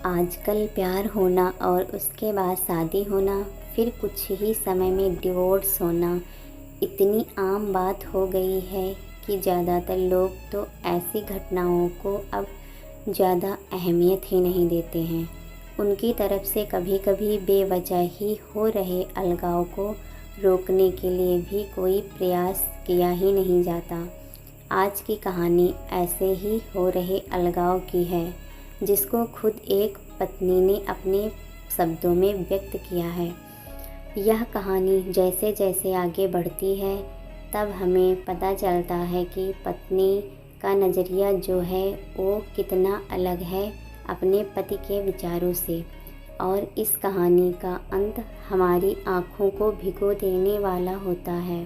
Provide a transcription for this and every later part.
आजकल प्यार होना और उसके बाद शादी होना, फिर कुछ ही समय में डिवोर्स होना इतनी आम बात हो गई है कि ज़्यादातर लोग तो ऐसी घटनाओं को अब ज़्यादा अहमियत ही नहीं देते हैं। उनकी तरफ से कभी कभी बेवजह ही हो रहे अलगाव को रोकने के लिए भी कोई प्रयास किया ही नहीं जाता। आज की कहानी ऐसे ही हो रहे अलगाव की है, जिसको खुद एक पत्नी ने अपने शब्दों में व्यक्त किया है। यह कहानी जैसे जैसे आगे बढ़ती है, तब हमें पता चलता है कि पत्नी का नज़रिया जो है वो कितना अलग है अपने पति के विचारों से। और इस कहानी का अंत हमारी आँखों को भिगो देने वाला होता है।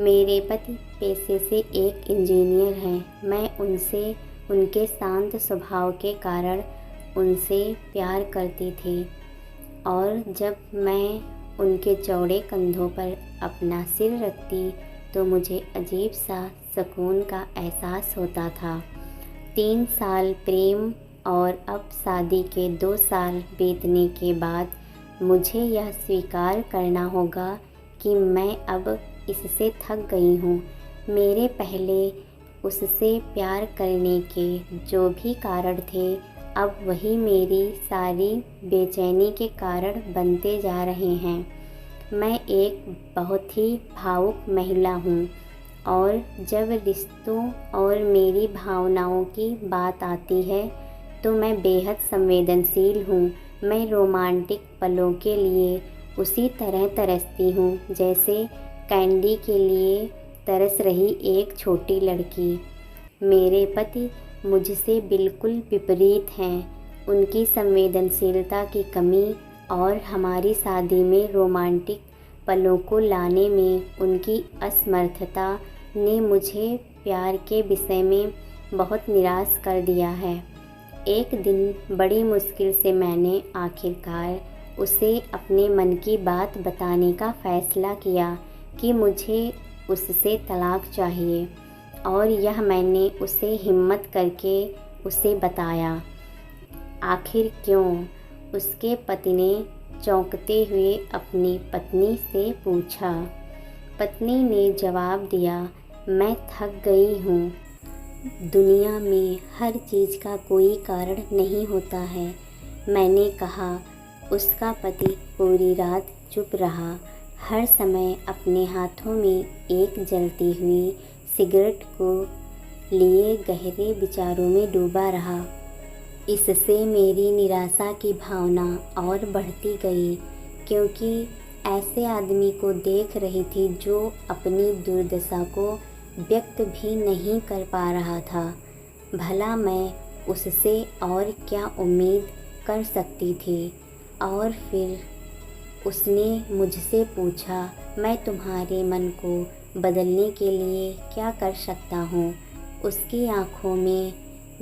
मेरे पति पेशे से एक इंजीनियर हैं। मैं उनसे उनके शांत स्वभाव के कारण उनसे प्यार करती थी, और जब मैं उनके चौड़े कंधों पर अपना सिर रखती तो मुझे अजीब सा सुकून का एहसास होता था। 3 साल प्रेम और अब शादी के 2 साल बीतने के बाद मुझे यह स्वीकार करना होगा कि मैं अब इससे थक गई हूँ। मेरे पहले उससे प्यार करने के जो भी कारण थे, अब वही मेरी सारी बेचैनी के कारण बनते जा रहे हैं। मैं एक बहुत ही भावुक महिला हूँ, और जब रिश्तों और मेरी भावनाओं की बात आती है तो मैं बेहद संवेदनशील हूँ। मैं रोमांटिक पलों के लिए उसी तरह तरसती हूँ जैसे कैंडी के लिए तरस रही एक छोटी लड़की। मेरे पति मुझसे बिल्कुल विपरीत हैं। उनकी संवेदनशीलता की कमी और हमारी शादी में रोमांटिक पलों को लाने में उनकी असमर्थता ने मुझे प्यार के विषय में बहुत निराश कर दिया है। एक दिन बड़ी मुश्किल से मैंने आखिरकार उसे अपने मन की बात बताने का फ़ैसला किया कि मुझे उससे तलाक चाहिए, और यह मैंने उसे हिम्मत करके उसे बताया। आखिर क्यों? उसके पति ने चौंकते हुए अपनी पत्नी से पूछा। पत्नी ने जवाब दिया, मैं थक गई हूँ। दुनिया में हर चीज़ का कोई कारण नहीं होता है, मैंने कहा। उसका पति पूरी रात चुप रहा, हर समय अपने हाथों में एक जलती हुई सिगरेट को लिए गहरे विचारों में डूबा रहा। इससे मेरी निराशा की भावना और बढ़ती गई, क्योंकि ऐसे आदमी को देख रही थी जो अपनी दुर्दशा को व्यक्त भी नहीं कर पा रहा था। भला मैं उससे और क्या उम्मीद कर सकती थी? और फिर उसने मुझसे पूछा, मैं तुम्हारे मन को बदलने के लिए क्या कर सकता हूँ? उसकी आँखों में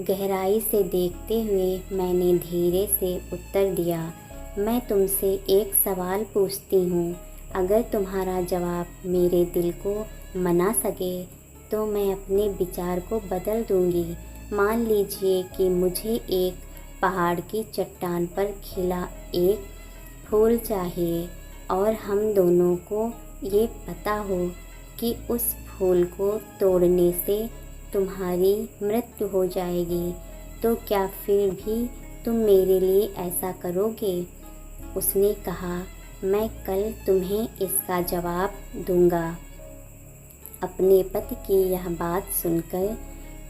गहराई से देखते हुए मैंने धीरे से उत्तर दिया, मैं तुमसे एक सवाल पूछती हूँ। अगर तुम्हारा जवाब मेरे दिल को मना सके तो मैं अपने विचार को बदल दूँगी। मान लीजिए कि मुझे एक पहाड़ की चट्टान पर खिला एक फूल चाहिए, और हम दोनों को ये पता हो कि उस फूल को तोड़ने से तुम्हारी मृत्यु हो जाएगी, तो क्या फिर भी तुम मेरे लिए ऐसा करोगे? उसने कहा, मैं कल तुम्हें इसका जवाब दूंगा। अपने पति की यह बात सुनकर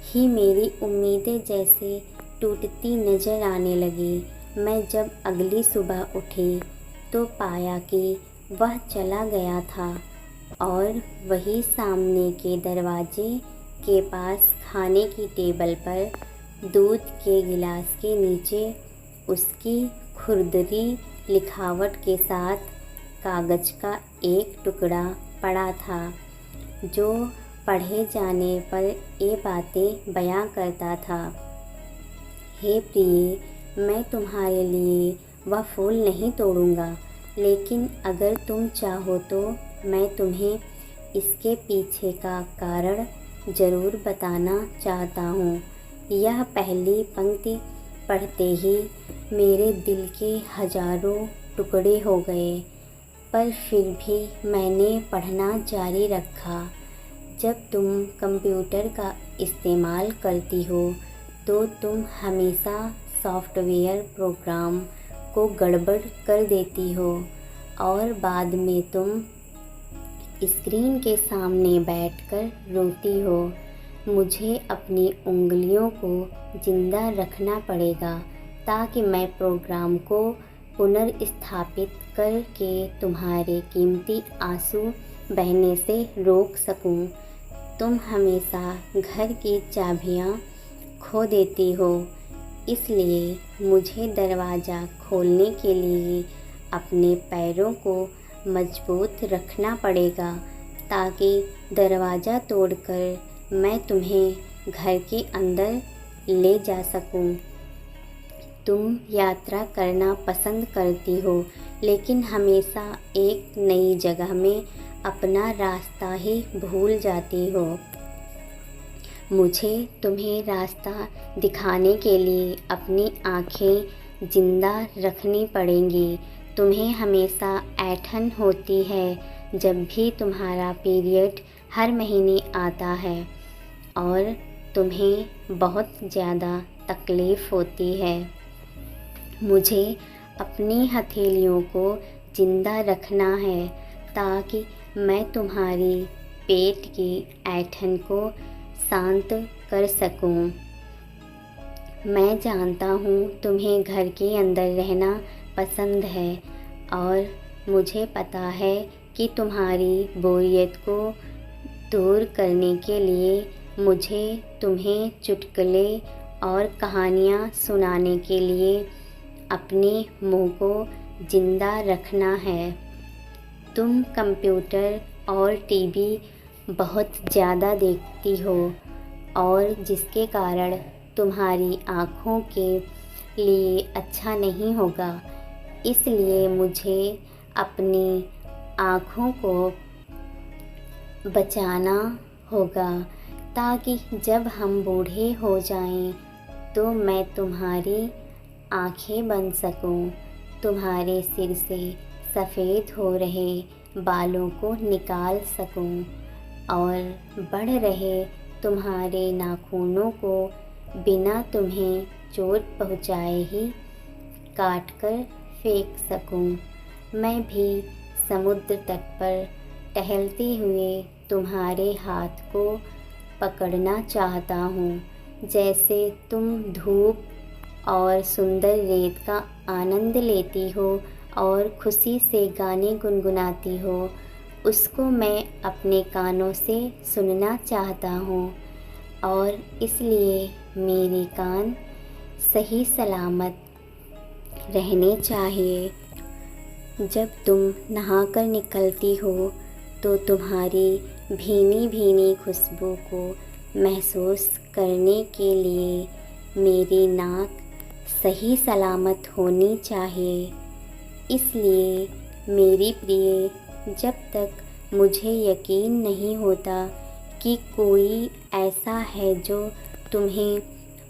ही मेरी उम्मीदें जैसे टूटती नज़र आने लगी। मैं जब अगली सुबह उठी तो पाया कि वह चला गया था, और वही सामने के दरवाजे के पास खाने की टेबल पर दूध के गिलास के नीचे उसकी खुरदरी लिखावट के साथ कागज़ का एक टुकड़ा पड़ा था, जो पढ़े जाने पर ये बातें बयां करता था। हे प्रिय, मैं तुम्हारे लिए वह फूल नहीं तोड़ूंगा, लेकिन अगर तुम चाहो तो मैं तुम्हें इसके पीछे का कारण ज़रूर बताना चाहता हूँ। यह पहली पंक्ति पढ़ते ही मेरे दिल के हजारों टुकड़े हो गए, पर फिर भी मैंने पढ़ना जारी रखा। जब तुम कंप्यूटर का इस्तेमाल करती हो तो तुम हमेशा सॉफ्टवेयर प्रोग्राम को गड़बड़ कर देती हो और बाद में तुम स्क्रीन के सामने बैठकर रोती हो। मुझे अपनी उंगलियों को जिंदा रखना पड़ेगा ताकि मैं प्रोग्राम को पुनर्स्थापित करके तुम्हारे कीमती आंसू बहने से रोक सकूं। तुम हमेशा घर की चाबियां खो देती हो, इसलिए मुझे दरवाज़ा खोलने के लिए अपने पैरों को मजबूत रखना पड़ेगा ताकि दरवाज़ा तोड़कर मैं तुम्हें घर के अंदर ले जा सकूं। तुम यात्रा करना पसंद करती हो, लेकिन हमेशा एक नई जगह में अपना रास्ता ही भूल जाती हो। मुझे तुम्हें रास्ता दिखाने के लिए अपनी आँखें जिंदा रखनी पड़ेंगी। तुम्हें हमेशा ऐंठन होती है जब भी तुम्हारा पीरियड हर महीने आता है और तुम्हें बहुत ज़्यादा तकलीफ़ होती है। मुझे अपनी हथेलियों को जिंदा रखना है ताकि मैं तुम्हारी पेट की ऐंठन को शांत कर सकूं। मैं जानता हूँ तुम्हें घर के अंदर रहना पसंद है और मुझे पता है कि तुम्हारी बोरियत को दूर करने के लिए मुझे तुम्हें चुटकुले और कहानियाँ सुनाने के लिए अपने मुंह को जिंदा रखना है। तुम कंप्यूटर और टीवी बहुत ज़्यादा देखती हो और जिसके कारण तुम्हारी आँखों के लिए अच्छा नहीं होगा। इसलिए मुझे अपनी आँखों को बचाना होगा ताकि जब हम बूढ़े हो जाएं तो मैं तुम्हारी आँखें बन सकूं, तुम्हारे सिर से सफ़ेद हो रहे बालों को निकाल सकूं और बढ़ रहे तुम्हारे नाखूनों को बिना तुम्हें चोट पहुँचाए ही काट कर फेंक सकूं। मैं भी समुद्र तट पर टहलते हुए तुम्हारे हाथ को पकड़ना चाहता हूँ, जैसे तुम धूप और सुंदर रेत का आनंद लेती हो और खुशी से गाने गुनगुनाती हो। उसको मैं अपने कानों से सुनना चाहता हूँ और इसलिए मेरे कान सही सलामत रहने चाहिए। जब तुम नहाकर निकलती हो तो तुम्हारी भीनी भीनी खुशबू को महसूस करने के लिए मेरी नाक सही सलामत होनी चाहिए। इसलिए मेरी प्रिय, जब तक मुझे यकीन नहीं होता कि कोई ऐसा है जो तुम्हें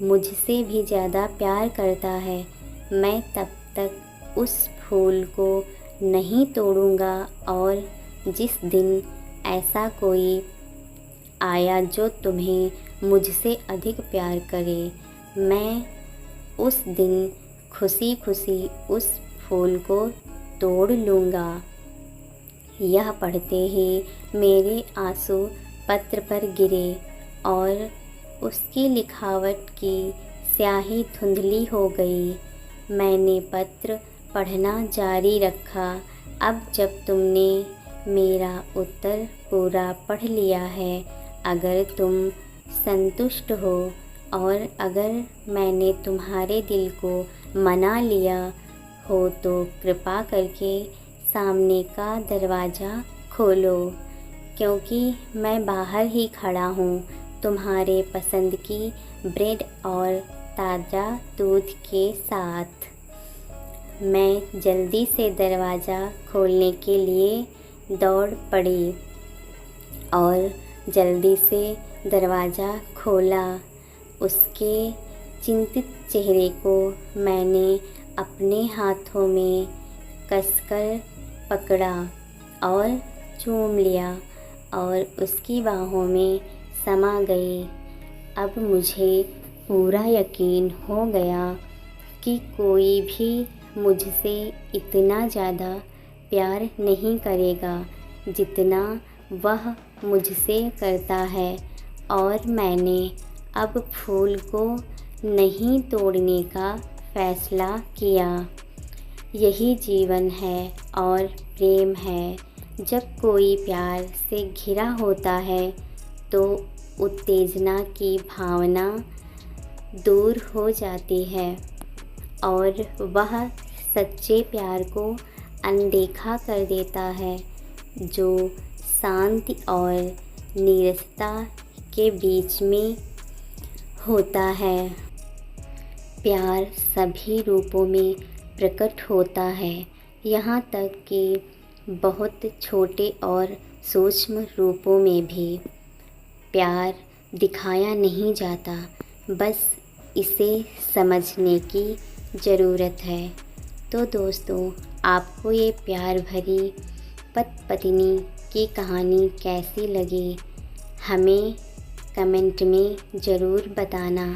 मुझसे भी ज़्यादा प्यार करता है, मैं तब तक उस फूल को नहीं तोड़ूंगा। और जिस दिन ऐसा कोई आया जो तुम्हें मुझसे अधिक प्यार करे, मैं उस दिन खुशी खुशी उस फूल को तोड़ लूँगा। यह पढ़ते ही मेरे आंसू पत्र पर गिरे और उसकी लिखावट की स्याही धुंधली हो गई। मैंने पत्र पढ़ना जारी रखा। अब जब तुमने मेरा उत्तर पूरा पढ़ लिया है, अगर तुम संतुष्ट हो और अगर मैंने तुम्हारे दिल को मना लिया हो तो कृपा करके सामने का दरवाज़ा खोलो, क्योंकि मैं बाहर ही खड़ा हूँ तुम्हारे पसंद की ब्रेड और ताज़ा दूध के साथ। मैं जल्दी से दरवाज़ा खोलने के लिए दौड़ पड़ी और जल्दी से दरवाज़ा खोला। उसके चिंतित चेहरे को मैंने अपने हाथों में कसकर पकड़ा और चूम लिया और उसकी बाहों में समा गए। अब मुझे पूरा यकीन हो गया कि कोई भी मुझसे इतना ज़्यादा प्यार नहीं करेगा जितना वह मुझसे करता है, और मैंने अब फूल को नहीं तोड़ने का फ़ैसला किया। यही जीवन है और प्रेम है। जब कोई प्यार से घिरा होता है तो उत्तेजना की भावना दूर हो जाती है और वह सच्चे प्यार को अनदेखा कर देता है, जो शांति और नीरसता के बीच में होता है। प्यार सभी रूपों में प्रकट होता है, यहाँ तक कि बहुत छोटे और सूक्ष्म रूपों में भी। प्यार दिखाया नहीं जाता, बस इसे समझने की ज़रूरत है। तो दोस्तों, आपको ये प्यार भरी पति पत्नी की कहानी कैसी लगी, हमें कमेंट में ज़रूर बताना।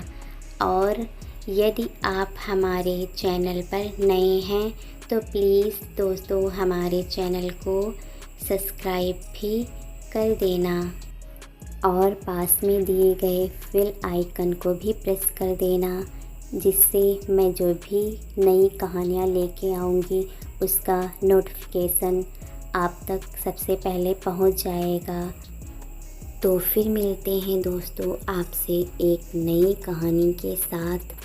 और यदि आप हमारे चैनल पर नए हैं तो प्लीज़ दोस्तों हमारे चैनल को सब्सक्राइब भी कर देना और पास में दिए गए बेल आइकन को भी प्रेस कर देना, जिससे मैं जो भी नई कहानियाँ लेके आऊँगी उसका नोटिफिकेशन आप तक सबसे पहले पहुँच जाएगा। तो फिर मिलते हैं दोस्तों आपसे एक नई कहानी के साथ।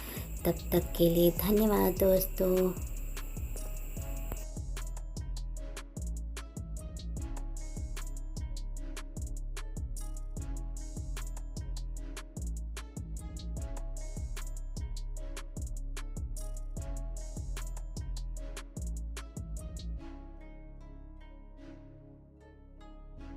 तब तक के लिए धन्यवाद दोस्तों।